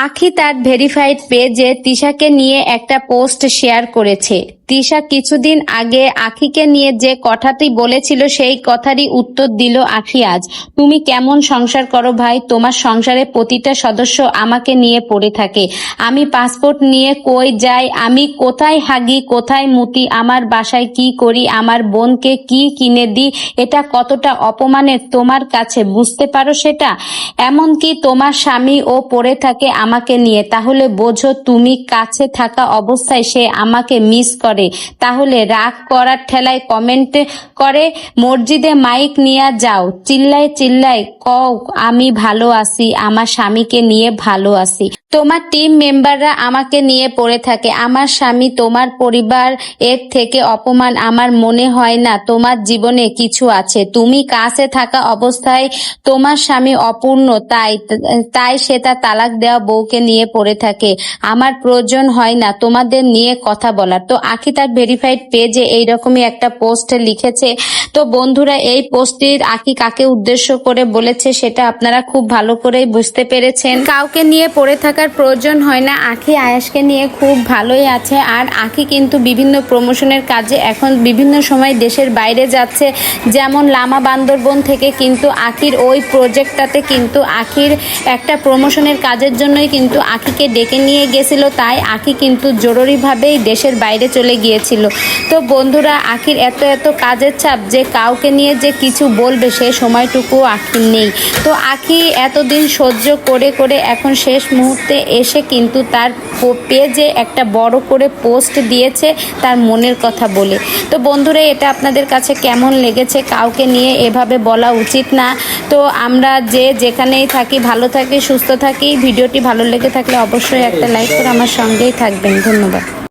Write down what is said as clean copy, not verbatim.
আখি তার ভেরিফাইড পেজে তিশাকে নিয়ে একটা পোস্ট শেয়ার করেছে। তিশা কিছুদিন আগে আখিকে নিয়ে যে কথাটি বলেছিল সেই কথারই উত্তর দিল আখি আজ। তুমি কেমন সংসার করো ভাই? তোমার সংসারে প্রতিটা সদস্য আমাকে নিয়ে পড়ে থাকে। আমি পাসপোর্ট নিয়ে কই যাই, আমি কোথায় হাগি, কোথায় মুতি, আমার বাসায় কি করি, আমার বোনকে কি কিনে দিই, এটা কতটা অপমানের তোমার কাছে, বুঝতে পারো সেটা? এমনকি তোমার স্বামী ও পড়ে থাকে আমাকে নিয়ে, তাহলে বোঝো তুমি কাছে থাকা অবস্থায় সে আমাকে মিস করে। তাহলে রাগ করার ঠেলায় কমেন্ট করে মসজিদে মাইক নিয়ে যাও, চিল্লাই চিল্লাই কও আমি ভালো আছি, আমার স্বামীকে নিয়ে ভালো আছি। তোমার টিম মেম্বাররা আমাকে নিয়ে পড়ে থাকে, আমার স্বামী, তোমার পরিবার, এর থেকে অপমান আমার মনে হয় না তোমার জীবনে কিছু আছে। তুমি কাছে থাকা অবস্থায় তোমার স্বামী অপূর্ণ, তাই সে তার তালাক দেওয়া বউকে নিয়ে পড়ে থাকে। আমার প্রয়োজন হয় না তোমাদের নিয়ে কথা বলার। তো আখি তার ভেরিফাইড পেজে এইরকমই একটা পোস্ট লিখেছে। তো বন্ধুরা, এই পোস্টটির আখি কাকে উদ্দেশ্য করে বলেছে সেটা আপনারা খুব ভালো করেই বুঝতে পেরেছেন। কাউকে নিয়ে পড়ে থাকার প্রয়োজন হয় না। আখি আয়াসকে নিয়ে খুব ভালোই আছে। আর আখি কিন্তু বিভিন্ন প্রমোশনের কাজে এখন বিভিন্ন সময় দেশের বাইরে যাচ্ছে। যেমন লামা বান্দরবন থেকে কিন্তু আখির ওই প্রজেক্টটাতে কিন্তু আখির একটা প্রমোশনের কাজের জন্যই কিন্তু আখিকে ডেকে নিয়ে গেছিল। তাই আখি কিন্তু জরুরিভাবেই দেশের বাইরে চলে গিয়েছিল। তো বন্ধুরা, আখির এত এত কাজের চাপ যে কাউকে নিয়ে যে কিছু বলবে সে সময়টুকু আখির নেই। তো আখি এতদিন সহ্য করে করে এখন শেষ মুহূর্তে এসে কিন্তু তার পেজে একটা বড় করে পোস্ট দিয়েছে তার মনের কথা বলে। তো বন্ধুরা, এটা আপনাদের কাছে কেমন লেগেছে? কাউকে নিয়ে এভাবে বলা উচিত না। তো আমরা যে যেখানেই থাকি ভালো থাকি, সুস্থ থাকি। ভিডিওটি ভালো লেগে থাকলে অবশ্যই একটা লাইক করে আমার সঙ্গেই থাকবেন। ধন্যবাদ।